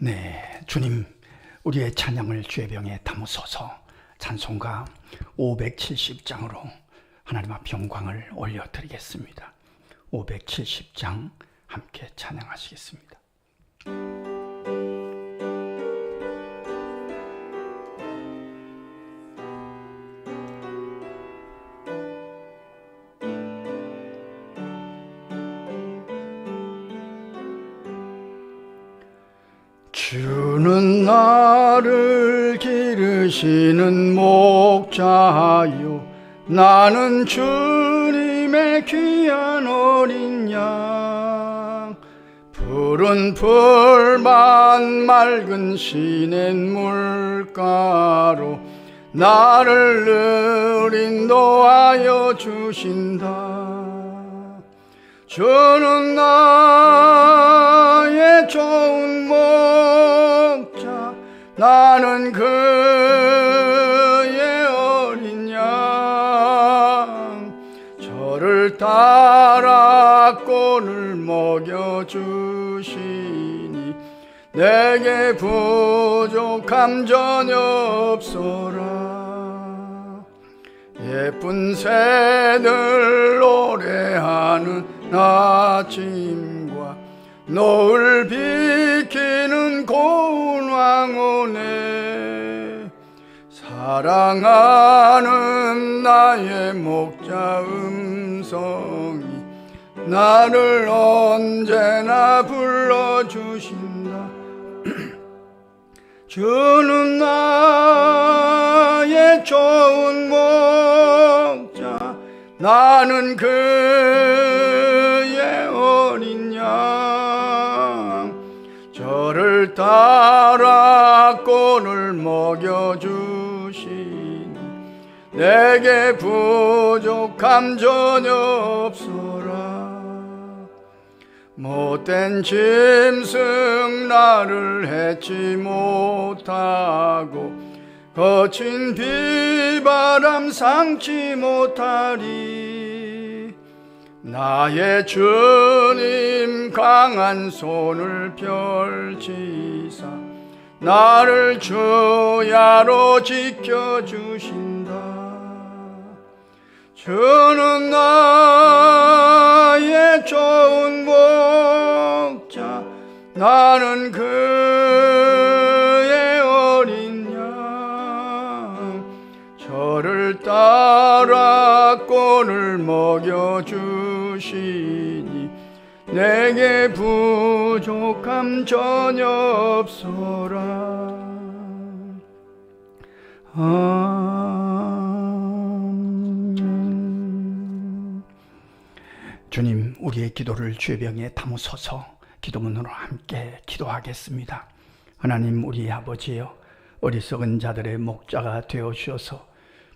네, 주님, 우리의 찬양을 주의 병에 담으소서. 찬송가 570장으로 하나님 앞 영광을 올려드리겠습니다. 570장 함께 찬양하시겠습니다. 주는 나를 기르시는 목자요, 나는 주님의 귀한 어린 양. 푸른 풀만 맑은 시냇물가로 나를 늘 인도하여 주신다. 주는 나의 좋은 목자, 나는 그의 어린 양. 저를 따라 꼴을 먹여주시니 내게 부족함 전혀 없소라. 예쁜 새들 노래하는 아침과 노을 비키는 고운 황혼에 사랑하는 나의 목자 음성이 나를 언제나 불러주신다. 주는 나의 좋은 목자, 나는 그의 어린 양. 저를 따라 꼴을 먹여주시니 내게 부족함 전혀 없소라. 못된 짐승 나를 해치 못하고 거친 비바람 상치 못하리. 나의 주님 강한 손을 펼치사 나를 주야로 지켜주신다. 주는 나의 좋은 목자, 나는 그의 어린 양. 저를 따라 꼴을 먹여주시니 내게 부족함 전혀 없소라. 주님, 우리의 기도를 주의 병에 담으소서. 기도문으로 함께 기도하겠습니다. 하나님, 우리 아버지여, 어리석은 자들의 목자가 되어 주셔서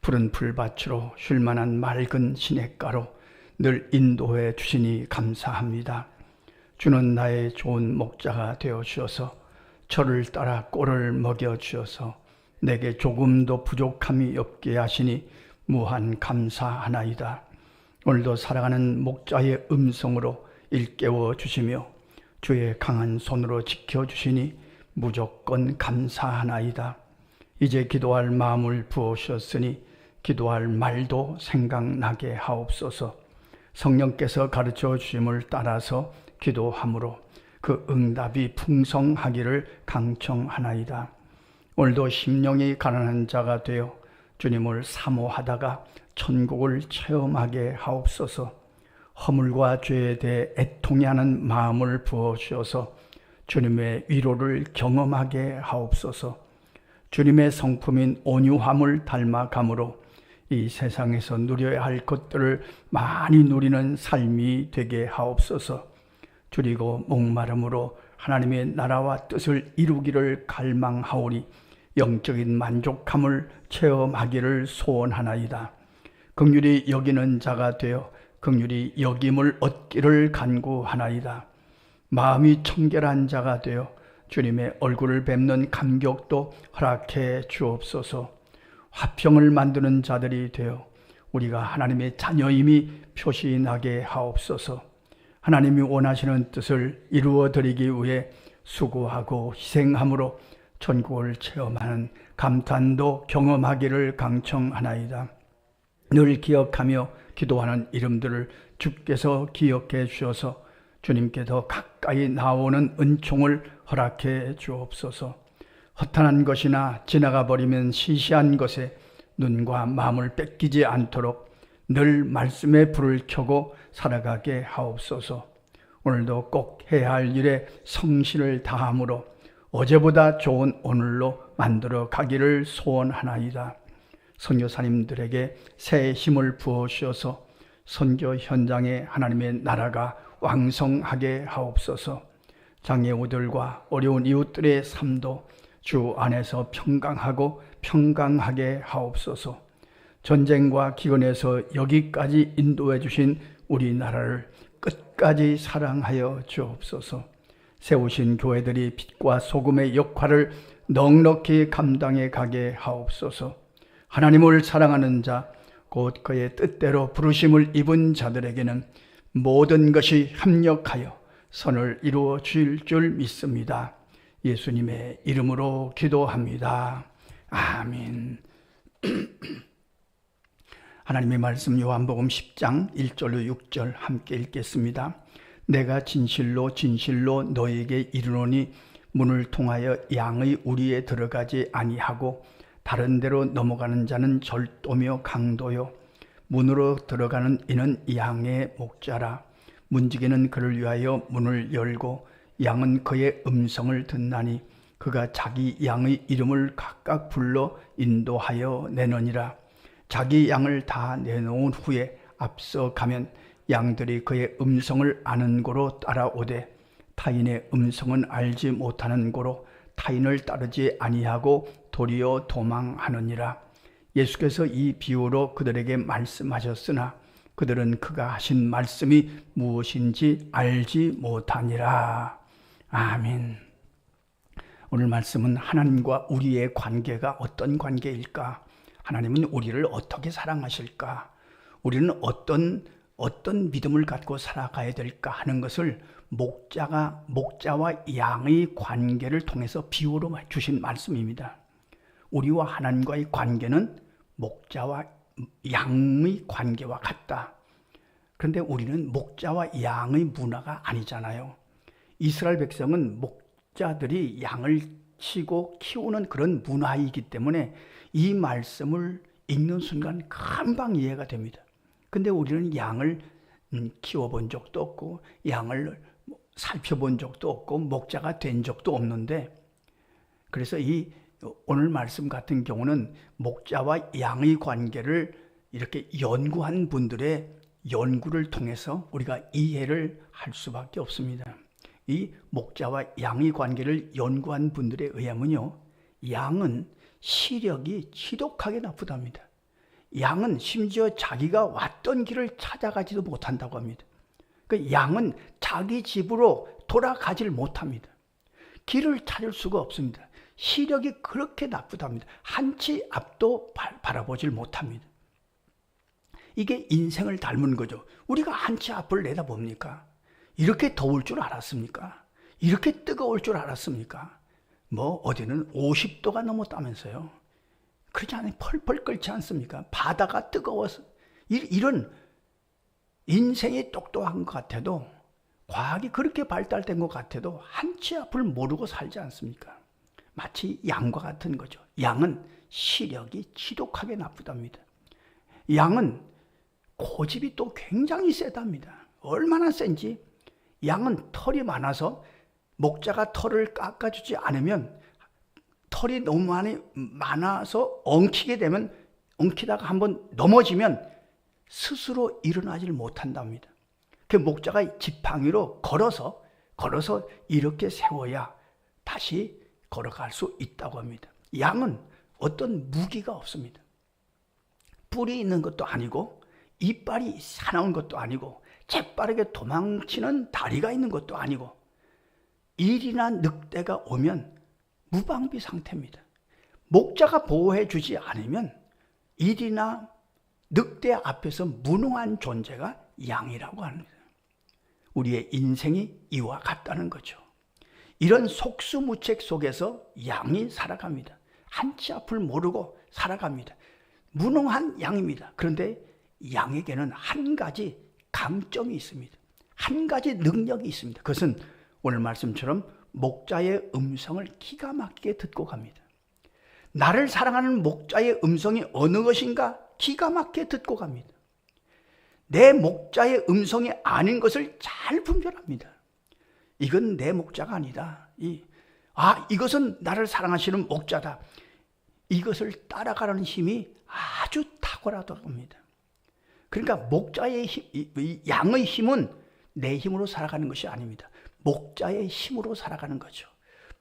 푸른 풀밭으로 쉴만한 맑은 시냇가로 늘 인도해 주시니 감사합니다. 주는 나의 좋은 목자가 되어 주셔서 저를 따라 꼴을 먹여 주셔서 내게 조금도 부족함이 없게 하시니 무한 감사하나이다. 오늘도 살아가는 목자의 음성으로 일깨워 주시며 주의 강한 손으로 지켜주시니 무조건 감사하나이다. 이제 기도할 마음을 부으셨으니 기도할 말도 생각나게 하옵소서. 성령께서 가르쳐 주심을 따라서 기도함으로 그 응답이 풍성하기를 강청하나이다. 오늘도 심령이 가난한 자가 되어 주님을 사모하다가 천국을 체험하게 하옵소서. 허물과 죄에 대해 애통해 하는 마음을 부어주셔서 주님의 위로를 경험하게 하옵소서. 주님의 성품인 온유함을 닮아감으로 이 세상에서 누려야 할 것들을 많이 누리는 삶이 되게 하옵소서. 줄이고 목마름으로 하나님의 나라와 뜻을 이루기를 갈망하오니 영적인 만족함을 체험하기를 소원하나이다. 긍휼히 여기는 자가 되어 긍휼히 여김을 얻기를 간구하나이다. 마음이 청결한 자가 되어 주님의 얼굴을 뵙는 감격도 허락해 주옵소서. 화평을 만드는 자들이 되어 우리가 하나님의 자녀임이 표시나게 하옵소서. 하나님이 원하시는 뜻을 이루어드리기 위해 수고하고 희생함으로 천국을 체험하는 감탄도 경험하기를 강청하나이다. 늘 기억하며 기도하는 이름들을 주께서 기억해 주셔서 주님께서 가까이 나오는 은총을 허락해 주옵소서. 허탄한 것이나 지나가 버리면 시시한 것에 눈과 마음을 뺏기지 않도록 늘 말씀의 불을 켜고 살아가게 하옵소서. 오늘도 꼭 해야 할 일에 성실을 다함으로 어제보다 좋은 오늘로 만들어 가기를 소원하나이다. 선교사님들에게 새 힘을 부어 주셔서 선교 현장에 하나님의 나라가 왕성하게 하옵소서. 장애우들과 어려운 이웃들의 삶도 주 안에서 평강하게 하옵소서. 전쟁과 기근에서 여기까지 인도해 주신 우리나라를 끝까지 사랑하여 주옵소서. 세우신 교회들이 빛과 소금의 역할을 넉넉히 감당해 가게 하옵소서. 하나님을 사랑하는 자, 곧 그의 뜻대로 부르심을 입은 자들에게는 모든 것이 합력하여 선을 이루어 주실 줄 믿습니다. 예수님의 이름으로 기도합니다. 아멘. 하나님의 말씀 요한복음 10장 1절로 6절 함께 읽겠습니다. 내가 진실로 너희에게 이르노니 문을 통하여 양의 우리에 들어가지 아니하고 다른 데로 넘어가는 자는 절도며 강도요 문으로 들어가는 이는 양의 목자라. 문지기는 그를 위하여 문을 열고 양은 그의 음성을 듣나니 그가 자기 양의 이름을 각각 불러 인도하여 내느니라. 자기 양을 다 내놓은 후에 앞서 가면 양들이 그의 음성을 아는 고로 따라오되 타인의 음성은 알지 못하는 고로 타인을 따르지 아니하고 도리어 도망하느니라. 예수께서 이 비유로 그들에게 말씀하셨으나 그들은 그가 하신 말씀이 무엇인지 알지 못하니라. 아멘. 오늘 말씀은 하나님과 우리의 관계가 어떤 관계일까? 하나님은 우리를 어떻게 사랑하실까? 우리는 어떤 믿음을 갖고 살아가야 될까 하는 것을 목자와 양의 관계를 통해서 비유로 주신 말씀입니다. 우리와 하나님과의 관계는 목자와 양의 관계와 같다. 그런데 우리는 목자와 양의 문화가 아니잖아요. 이스라엘 백성은 목자들이 양을 치고 키우는 그런 문화이기 때문에 이 말씀을 읽는 순간 금방 이해가 됩니다. 근데 우리는 양을 키워본 적도 없고 양을 살펴본 적도 없고 목자가 된 적도 없는데, 그래서 이 오늘 말씀 같은 경우는 목자와 양의 관계를 이렇게 연구한 분들의 연구를 통해서 우리가 이해를 할 수밖에 없습니다. 이 목자와 양의 관계를 연구한 분들에 의하면요, 양은 시력이 지독하게 나쁘답니다. 양은 심지어 자기가 왔던 길을 찾아가지도 못한다고 합니다. 그 양은 자기 집으로 돌아가질 못합니다. 길을 찾을 수가 없습니다. 시력이 그렇게 나쁘답니다. 한치 앞도 바라보질 못합니다. 이게 인생을 닮은 거죠. 우리가 한치 앞을 내다봅니까? 이렇게 더울 줄 알았습니까? 이렇게 뜨거울 줄 알았습니까? 어디는 50도가 넘었다면서요. 그렇지 않아요? 펄펄 끓지 않습니까? 바다가 뜨거워서. 이런 인생이 똑똑한 것 같아도, 과학이 그렇게 발달된 것 같아도 한치 앞을 모르고 살지 않습니까? 마치 양과 같은 거죠. 양은 시력이 지독하게 나쁘답니다. 양은 고집이 또 굉장히 세답니다. 얼마나 센지, 양은 털이 많아서 목자가 털을 깎아주지 않으면 털이 너무 많아서 엉키게 되면, 엉키다가 한번 넘어지면 스스로 일어나질 못한답니다. 그 목자가 지팡이로 걸어서 이렇게 세워야 다시 걸어갈 수 있다고 합니다. 양은 어떤 무기가 없습니다. 뿔이 있는 것도 아니고 이빨이 사나운 것도 아니고 재빠르게 도망치는 다리가 있는 것도 아니고 일이나 늑대가 오면 무방비 상태입니다. 목자가 보호해 주지 않으면 일이나 늑대 앞에서 무능한 존재가 양이라고 합니다. 우리의 인생이 이와 같다는 거죠. 이런 속수무책 속에서 양이 살아갑니다. 한치 앞을 모르고 살아갑니다. 무능한 양입니다. 그런데 양에게는 한 가지 강점이 있습니다. 한 가지 능력이 있습니다. 그것은 오늘 말씀처럼 목자의 음성을 기가 막히게 듣고 갑니다. 나를 사랑하는 목자의 음성이 어느 것인가 기가 막히게 듣고 갑니다. 내 목자의 음성이 아닌 것을 잘 분별합니다. 이건 내 목자가 아니다. 이것은 나를 사랑하시는 목자다. 이것을 따라가는 힘이 아주 탁월하다고 합니다. 그러니까 목자의 힘, 양의 힘은 내 힘으로 살아가는 것이 아닙니다. 목자의 힘으로 살아가는 거죠.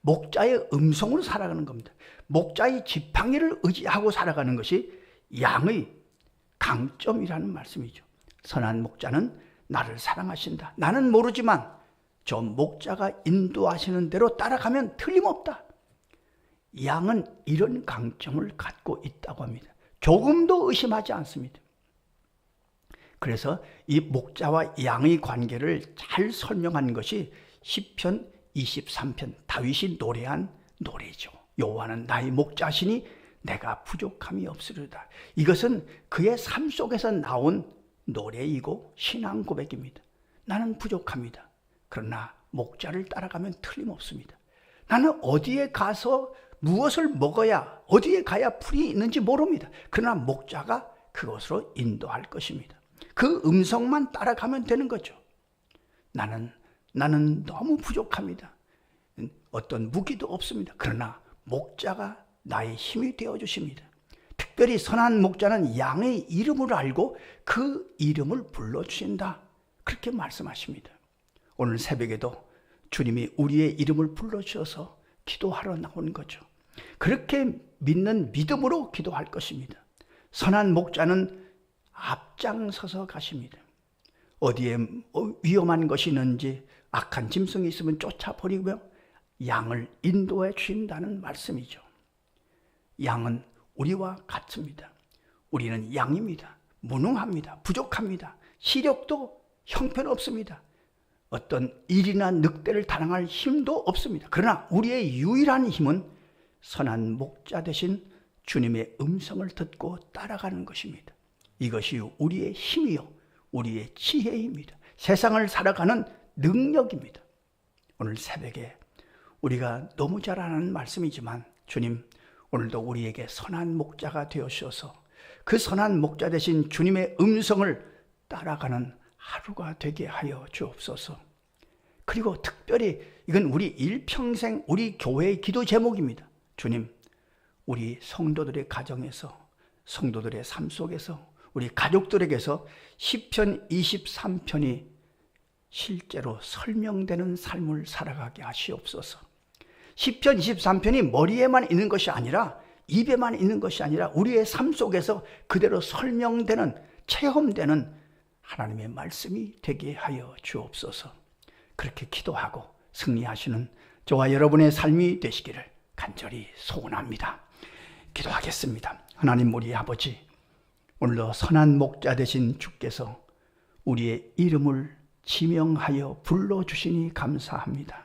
목자의 음성으로 살아가는 겁니다. 목자의 지팡이를 의지하고 살아가는 것이 양의 강점이라는 말씀이죠. 선한 목자는 나를 사랑하신다. 나는 모르지만 저 목자가 인도하시는 대로 따라가면 틀림없다. 양은 이런 강점을 갖고 있다고 합니다. 조금도 의심하지 않습니다. 그래서 이 목자와 양의 관계를 잘 설명한 것이 시편 23편 다윗이 노래한 노래죠. 여호와는 나의 목자시니 내가 부족함이 없으리로다. 이것은 그의 삶 속에서 나온 노래이고 신앙 고백입니다. 나는 부족합니다. 그러나 목자를 따라가면 틀림없습니다. 나는 어디에 가서 무엇을 먹어야, 어디에 가야 풀이 있는지 모릅니다. 그러나 목자가 그것으로 인도할 것입니다. 그 음성만 따라가면 되는 거죠. 나는 너무 부족합니다. 어떤 무기도 없습니다. 그러나 목자가 나의 힘이 되어주십니다. 특별히 선한 목자는 양의 이름을 알고 그 이름을 불러주신다. 그렇게 말씀하십니다. 오늘 새벽에도 주님이 우리의 이름을 불러주셔서 기도하러 나온 거죠. 그렇게 믿는 믿음으로 기도할 것입니다. 선한 목자는 앞장서서 가십니다. 어디에 위험한 것이 있는지 악한 짐승이 있으면 쫓아버리고요. 양을 인도해 주신다는 말씀이죠. 양은 우리와 같습니다. 우리는 양입니다. 무능합니다. 부족합니다. 시력도 형편없습니다. 어떤 일이나 늑대를 다랑할 힘도 없습니다. 그러나 우리의 유일한 힘은 선한 목자 되신 주님의 음성을 듣고 따라가는 것입니다. 이것이 우리의 힘이요, 우리의 지혜입니다. 세상을 살아가는 능력입니다. 오늘 새벽에 우리가 너무 잘 아는 말씀이지만 주님, 오늘도 우리에게 선한 목자가 되어주셔서 그 선한 목자 되신 주님의 음성을 따라가는 하루가 되게 하여 주옵소서. 그리고 특별히 이건 우리 일평생 우리 교회의 기도 제목입니다. 주님, 우리 성도들의 가정에서, 성도들의 삶 속에서, 우리 가족들에게서 시편 23편이 실제로 설명되는 삶을 살아가게 하시옵소서. 시편 23편이 머리에만 있는 것이 아니라, 입에만 있는 것이 아니라 우리의 삶 속에서 그대로 설명되는, 체험되는 하나님의 말씀이 되게 하여 주옵소서. 그렇게 기도하고 승리하시는 저와 여러분의 삶이 되시기를 간절히 소원합니다. 기도하겠습니다. 하나님 우리 아버지, 오늘도 선한 목자 되신 주께서 우리의 이름을 지명하여 불러주시니 감사합니다.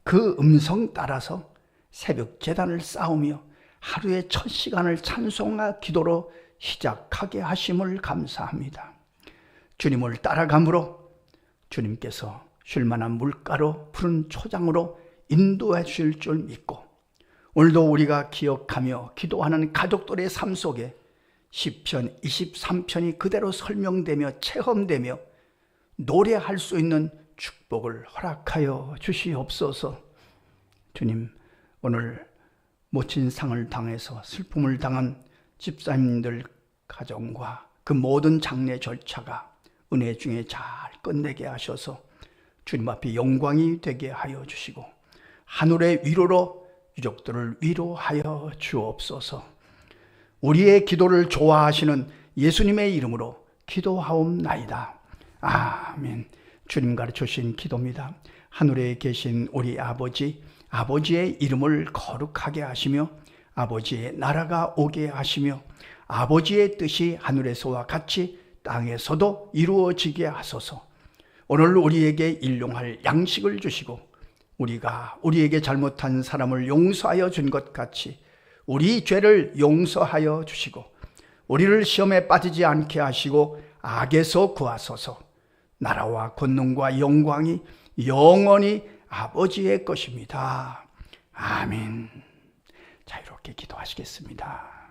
그 음성 따라서 새벽 제단을 쌓으며 하루의 첫 시간을 찬송과 기도로 시작하게 하심을 감사합니다. 주님을 따라감으로 주님께서 쉴만한 물가로 푸른 초장으로 인도해 주실 줄 믿고, 오늘도 우리가 기억하며 기도하는 가족들의 삶 속에 시편 23편이 그대로 설명되며 체험되며 노래할 수 있는 축복을 허락하여 주시옵소서. 주님, 오늘 모친상을 당해서 슬픔을 당한 집사님들 가정과 그 모든 장례 절차가 은혜 중에 잘 끝내게 하셔서 주님 앞에 영광이 되게 하여 주시고 하늘의 위로로 유족들을 위로하여 주옵소서. 우리의 기도를 좋아하시는 예수님의 이름으로 기도하옵나이다. 아멘. 주님 가르쳐 주신 기도입니다. 하늘에 계신 우리 아버지, 아버지의 이름을 거룩하게 하시며 아버지의 나라가 오게 하시며 아버지의 뜻이 하늘에서와 같이 땅에서도 이루어지게 하소서. 오늘 우리에게 일용할 양식을 주시고 우리가 우리에게 잘못한 사람을 용서하여 준 것 같이 우리 죄를 용서하여 주시고 우리를 시험에 빠지지 않게 하시고 악에서 구하소서. 나라와 권능과 영광이 영원히 아버지의 것입니다. 아멘. 자, 이렇게 기도하시겠습니다.